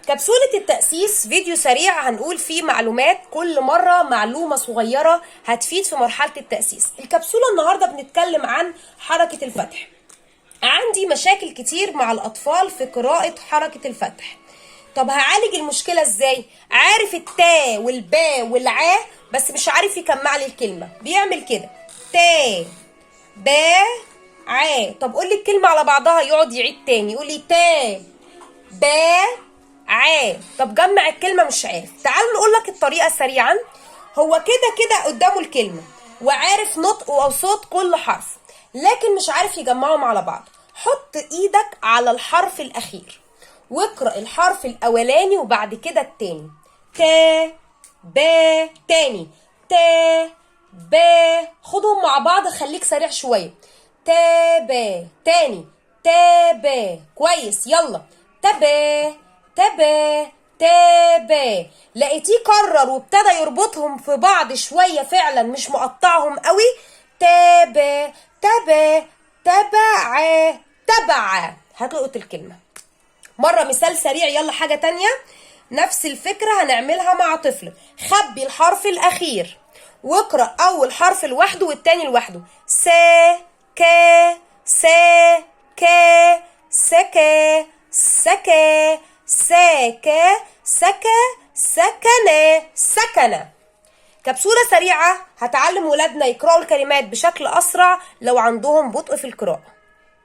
كبسولة التأسيس فيديو سريع هنقول فيه معلومات، كل مرة معلومة صغيرة هتفيد في مرحلة التأسيس. الكبسولة النهاردة بنتكلم عن حركة الفتح. عندي مشاكل كتير مع الأطفال في قراءة حركة الفتح. طب هعالج المشكلة ازاي؟ عارف التا والبا والعا بس مش عارف يجمع لي الكلمة. بيعمل كده تا با عا. طب قول لي الكلمة على بعضها، يقعد يعيد تاني يقول لي تا با عا. طب جمع الكلمة مش عارف. تعالوا نقول لك الطريقة سريعا. هو كده قدامه الكلمة وعارف نطق وصوت كل حرف، لكن مش عارف يجمعهم على بعض. حط ايدك على الحرف الاخير واقرأ الحرف الاولاني وبعد كده التاني. تا با. تاني تا با. خدهم مع بعض، خليك سريع شوية. تا با. تاني تا با. كويس، يلا تبا تبا تبا. لقيتيه كرر وابتدى يربطهم في بعض شوية، فعلا مش مقطعهم قوي. تبا تبا تبع تبع. هتلقط الكلمة. مرة مثال سريع، يلا حاجة تانية نفس الفكرة هنعملها مع طفل. خبي الحرف الأخير واقرأ أول حرف لوحده والتاني لوحده. سا كا سا كا سكا سكا ساكا سكا سكنا سكنا. كبسولة سريعة هتعلم ولادنا يقرأوا الكلمات بشكل أسرع لو عندهم بطء في القراءة.